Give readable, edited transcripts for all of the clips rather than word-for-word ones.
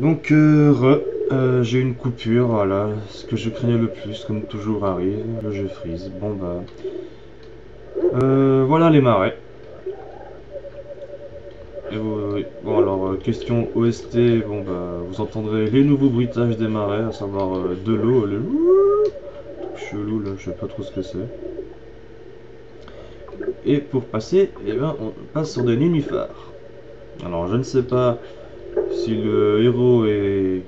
Donc, j'ai une coupure, voilà, ce que je craignais le plus, comme toujours arrive, le jeu freeze. Bon bah, voilà les marais. Et bon alors, question OST, bon bah, vous entendrez les nouveaux bruitages des marais, à savoir de l'eau, le truc chelou là, je sais pas trop ce que c'est. Et pour passer, eh ben, on passe sur des nénuphars. Alors je ne sais pas si le héros est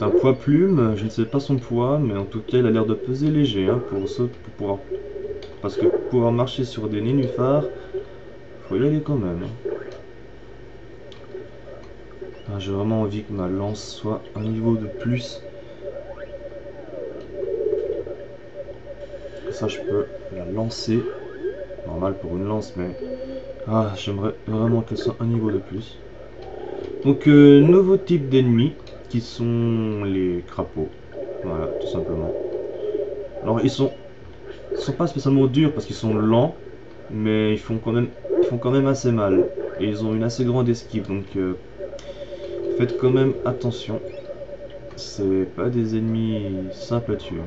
un poids plume, je ne sais pas son poids, mais en tout cas il a l'air de peser léger hein, pour pouvoir, parce que pour pouvoir marcher sur des nénuphars, faut y aller quand même. Ah, j'ai vraiment envie que ma lance soit un niveau de plus. Ça je peux la lancer, normal pour une lance, mais j'aimerais vraiment qu'elle soit un niveau de plus. Donc nouveau type d'ennemis qui sont les crapauds, voilà tout simplement. Alors ils sont pas spécialement durs parce qu'ils sont lents, mais ils font quand même assez mal. Et ils ont une assez grande esquive, donc faites quand même attention. C'est pas des ennemis simples à tuer.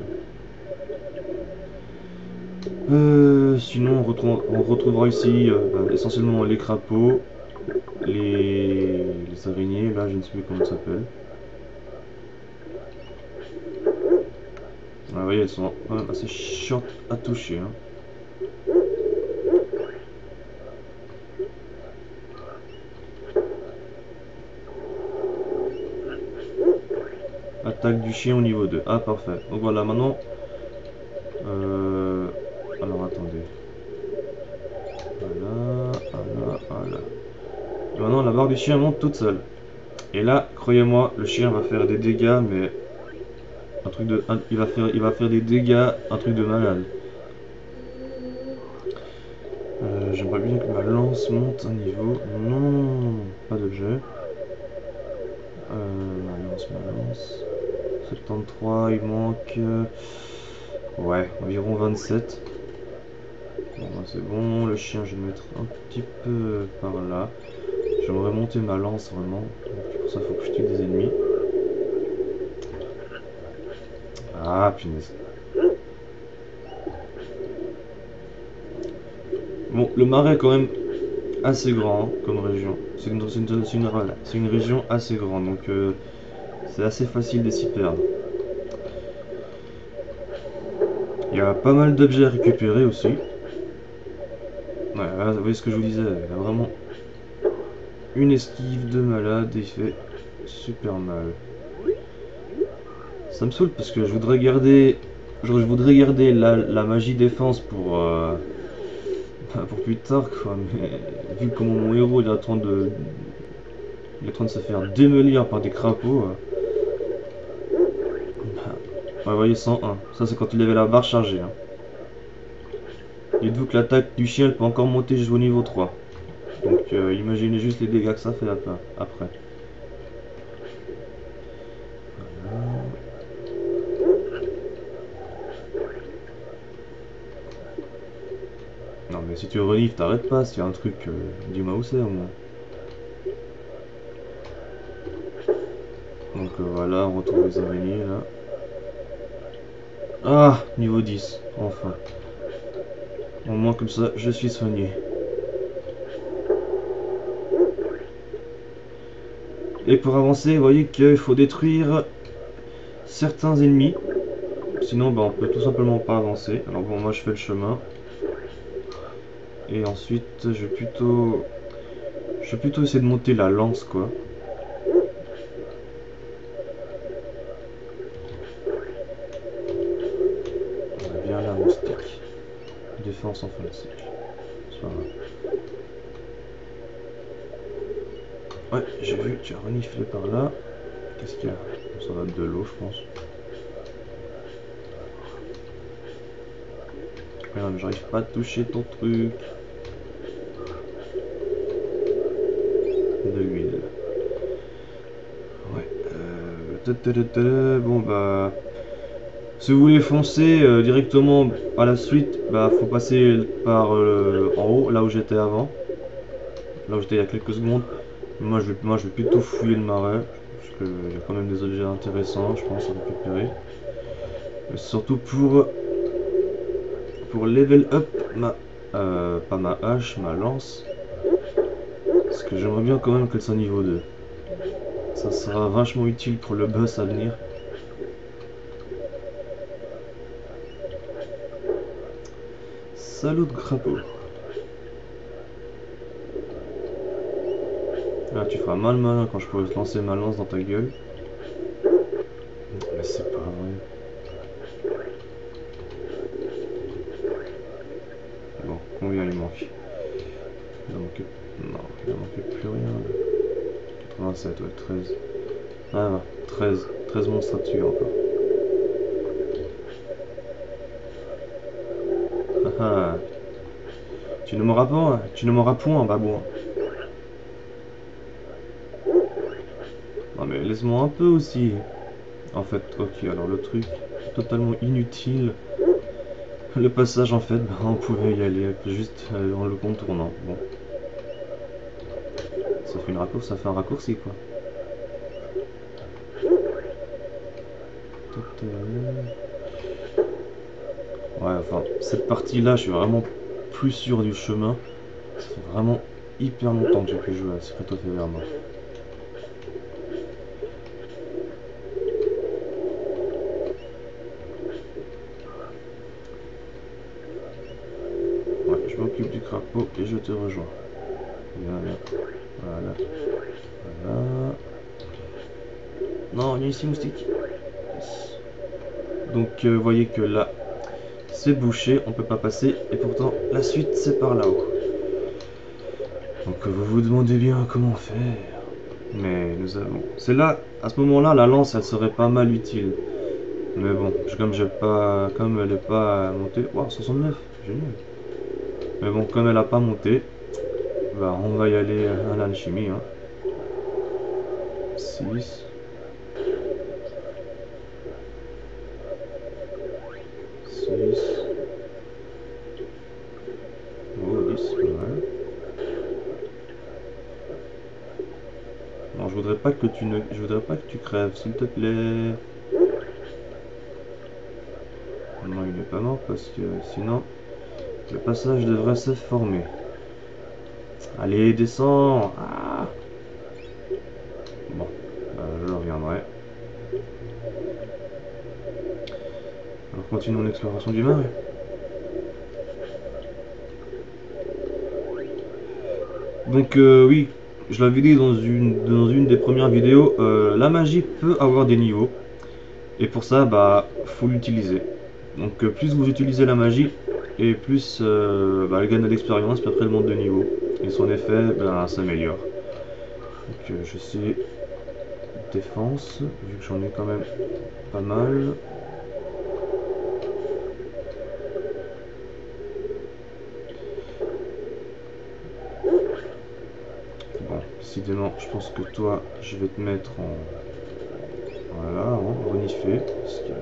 Sinon on retrouvera ici essentiellement les crapauds, les araignées, là je ne sais plus comment ça s'appelle. Ah, vous voyez, elles sont quand même assez chiantes à toucher. Hein. Attaque du chien au niveau 2. Ah, parfait. Donc voilà, maintenant... Alors, attendez. Voilà, voilà, voilà. Et maintenant, la barre du chien monte toute seule. Et là, croyez-moi, le chien va faire des dégâts, mais... il va faire des dégâts, un truc de malade. J'aimerais bien que ma lance monte un niveau. Non, non, non, non, non, pas d'objet. Ma lance. 73, il manque... ouais, environ 27. Bon, bah, c'est bon, le chien, je vais le mettre un petit peu par là. J'aimerais monter ma lance vraiment. Donc, pour ça, il faut que je tue des ennemis. Ah, punaise. Bon, le marais est quand même assez grand hein, comme région. C'est une région assez grande, donc c'est assez facile de s'y perdre. Il y a pas mal d'objets à récupérer aussi. Ouais, là, vous voyez ce que je vous disais, il y a vraiment une esquive de malade et il fait super mal. Ça me saoule parce que je voudrais garder la magie défense pour plus tard quoi, mais vu comment mon héros il est il est en train de se faire démolir par des crapauds. Ouais, vous voyez 101, ça c'est quand il avait la barre chargée. Hein. Dites-vous que l'attaque du chien elle peut encore monter jusqu'au niveau 3. Donc imaginez juste les dégâts que ça fait après. Non mais si tu renifles, t'arrêtes pas, s'il y a un truc, dis-moi où c'est au moins. Donc voilà, on retrouve les araignées là. Ah, niveau 10, enfin. Au moins comme ça, je suis soigné. Et pour avancer, vous voyez qu'il faut détruire certains ennemis. Sinon, bah, on peut tout simplement pas avancer. Alors bon, moi je fais le chemin. Et ensuite, je vais plutôt essayer de monter la lance, quoi. Viens là, moustique. Défense en fin de cycle. C'est pas grave. Ouais, j'ai vu, tu as reniflé par là. Qu'est-ce qu'il y a? Ça va être de l'eau, je pense. Ouais, non, mais j'arrive pas à toucher ton truc. De l'huile. Ouais. Bon, bah... Si vous voulez foncer directement à la suite, bah faut passer par en haut, là où j'étais avant. Là où j'étais il y a quelques secondes. Moi, je vais plutôt fouiller le marais, parce qu'il y a quand même des objets intéressants, je pense, à récupérer. Mais surtout pour level up pas ma hache, ma lance. Parce que j'aimerais bien quand même qu'elle soit niveau 2. Ça sera vachement utile pour le boss à venir. Salaud de crapaud. Ah, tu feras mal malin quand je pourrai te lancer ma lance dans ta gueule. Mais c'est pas vrai. Bon, combien il manque? Il en manquait... Non, il en manquait plus rien. 87, ouais, 13. Ah, non, 13. 13 monstres à tuer encore. Ah ah. Tu ne m'auras pas, tu ne m'auras point, babouin. Non mais laisse-moi un peu aussi. En fait, ok, alors le truc totalement inutile. Le passage en fait, bah, on pouvait y aller juste en le contournant. Bon. Ça fait un raccourci quoi. Ouais, enfin, cette partie-là, je suis vraiment plus sûr du chemin. Ça fait vraiment hyper longtemps que j'ai pu jouer à Secret of Evermore. Ouais, je m'occupe du crapaud et je te rejoins. Voilà, voilà, voilà. Non, il y a ici moustique. Yes. Donc, vous voyez que là, c'est bouché, on peut pas passer. Et pourtant, la suite, c'est par là-haut. Donc, vous vous demandez bien comment faire. Mais nous avons... C'est là, à ce moment-là, la lance, elle serait pas mal utile. Mais bon, comme elle est pas montée... Waouh, 69, génial. Mais bon, comme elle a pas monté, bah, on va y aller à l'alchimie. Hein. 6, 6, oh 10, pas mal. Non, je voudrais pas que tu crèves, s'il te plaît. Non, il n'est pas mort parce que sinon, le passage devrait se former. Allez, descends. Ah. Bon, bah, je reviendrai. Alors continuons l'exploration du marais. Donc oui, je l'avais dit dans une des premières vidéos, la magie peut avoir des niveaux. Et pour ça, bah, faut l'utiliser. Donc plus vous utilisez la magie, et plus bah, elle gagne de l'expérience, puis après elle monte de niveau. Et son effet bah, s'améliore. Donc je sais défense, vu que j'en ai quand même pas mal. Bon, décidément, je pense que toi, je vais te mettre en... Voilà, en renifler. Parce que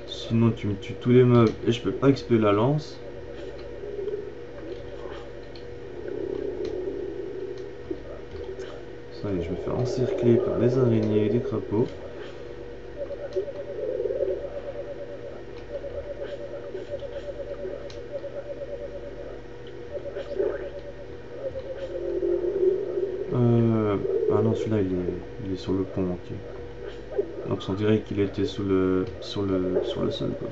sinon, tu me tues tous les mobs et je peux pas XP la lance. Ça y est, je me fais encercler par des araignées et des crapauds. Ah non, celui-là, il est sur le pont, ok. Donc on dirait qu'il était sur le sol, quoi.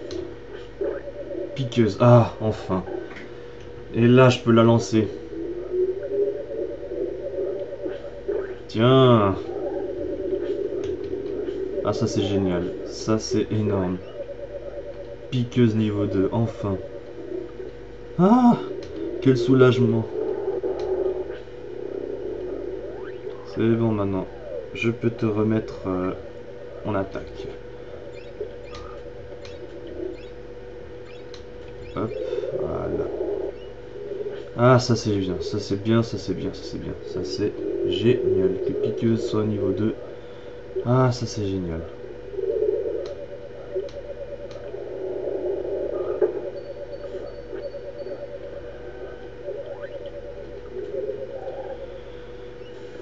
Piqueuse, ah, enfin. Et là, je peux la lancer. Tiens. Ah, ça c'est génial. Ça c'est énorme. Piqueuse niveau 2, enfin. Ah, quel soulagement. C'est bon maintenant. Je peux te remettre en attaque. Hop, voilà. Ah, ça c'est bien, ça c'est bien, ça c'est bien, ça c'est bien. Ça c'est génial. Que piqueuse soit niveau 2. Ah, ça c'est génial.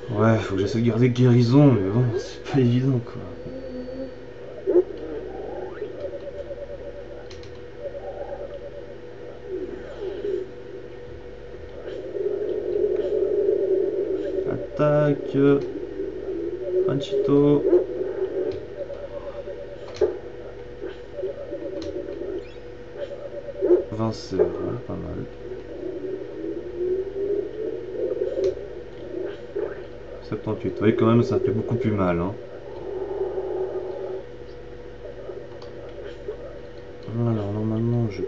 Ouais, Ouais, faut que j'essaie de garder guérison, mais bon, c'est pas évident quoi. Attaque Panchito. Vinceur, ouais, pas mal. 78, vous voyez quand même ça fait beaucoup plus mal hein. Alors normalement je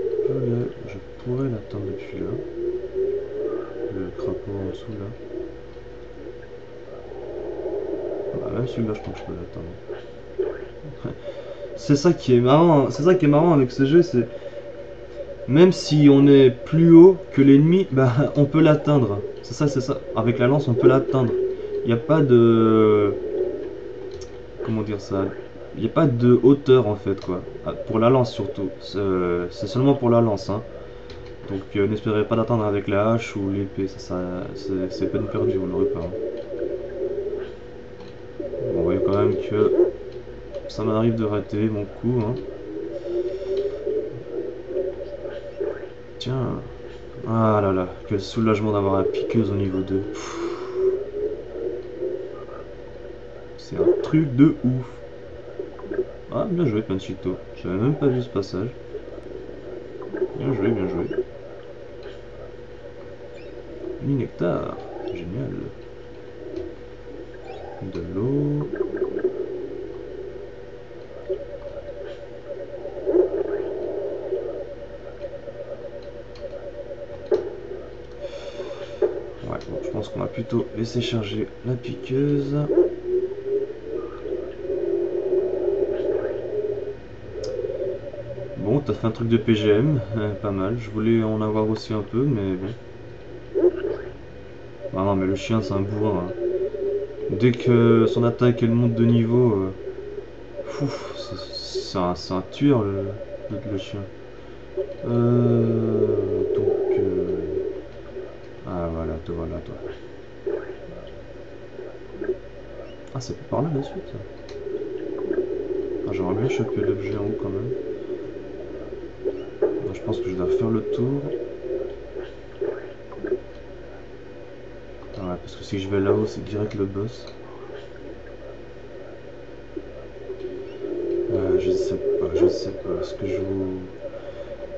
pourrais l'atteindre depuis là. Le crapaud en dessous là. Bah, même celui-là je pense que je peux l'atteindre. C'est ça qui est marrant, c'est ça qui est marrant avec ce jeu, c'est même si on est plus haut que l'ennemi, bah on peut l'atteindre. C'est ça. Avec la lance on peut l'atteindre. Il n'y a pas de... Comment dire ça? Il n'y a pas de hauteur en fait quoi. Pour la lance surtout. C'est seulement pour la lance hein. Donc n'espérez pas d'atteindre avec la hache ou l'épée. C'est peine perdue, vous l'aurez pas. Hein. Bon, vous voyez quand même que ça m'arrive de rater mon coup. Hein. Tiens. Ah là là, quel soulagement d'avoir la piqueuse au niveau 2. C'est un truc de ouf. Ah, bien joué, Panchito. J'avais même pas vu ce passage. Bien joué, bien joué. Mi-nectar. Génial. De l'eau. Ouais, bon, je pense qu'on va plutôt laisser charger la piqueuse. Bon, t'as fait un truc de PGM, pas mal. Je voulais en avoir aussi un peu, mais bon. Ah non, mais le chien, c'est un bourrin. Hein. Dès que son attaque, elle monte de niveau, c'est un tueur, le chien. Donc... Ah, voilà, toi. Ah, c'est pas par là, la suite. Ah, j'aimerais bien choper l'objet en haut, quand même. Ah, je pense que je dois faire le tour. Ah ouais, parce que si je vais là-haut, c'est direct le boss. Je sais pas.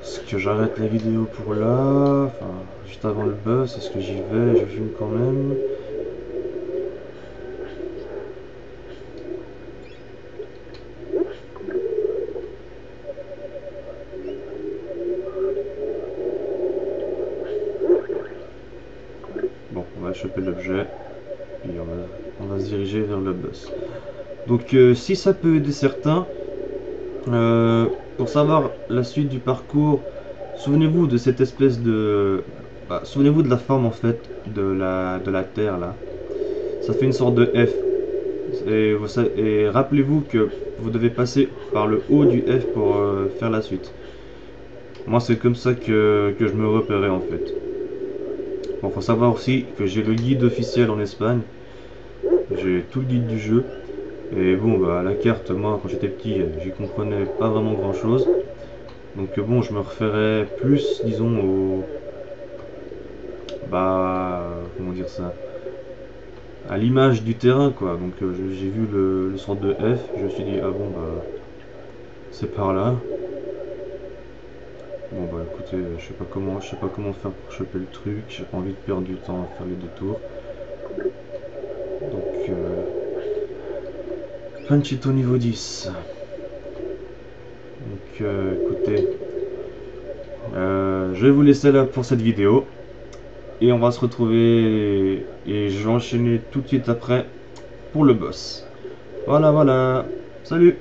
Est-ce que j'arrête la vidéo pour là? Enfin, juste avant le boss, est-ce que j'y vais? Je filme quand même. Bon, on va choper l'objet. Et on va se diriger vers le boss. Donc, si ça peut aider certains, pour savoir la suite du parcours, souvenez-vous de cette espèce de... souvenez-vous de la forme en fait de la Terre là. Ça fait une sorte de F. Et rappelez-vous que vous devez passer par le haut du F pour faire la suite. Moi c'est comme ça que je me repérais en fait. Bon, faut savoir aussi que j'ai le guide officiel en Espagne. J'ai tout le guide du jeu. Et bon, bah la carte, moi quand j'étais petit, j'y comprenais pas vraiment grand chose. Donc bon, je me référais plus, disons, au... comment dire ça? À l'image du terrain, quoi. Donc j'ai vu le sort de F, je me suis dit, ah bon, bah... C'est par là. Bon bah écoutez, je sais pas comment faire pour choper le truc, j'ai pas envie de perdre du temps à faire les détours. Donc Panchito niveau 10. Donc écoutez, je vais vous laisser là pour cette vidéo. Et on va se retrouver et je vais enchaîner tout de suite après pour le boss. Voilà, salut!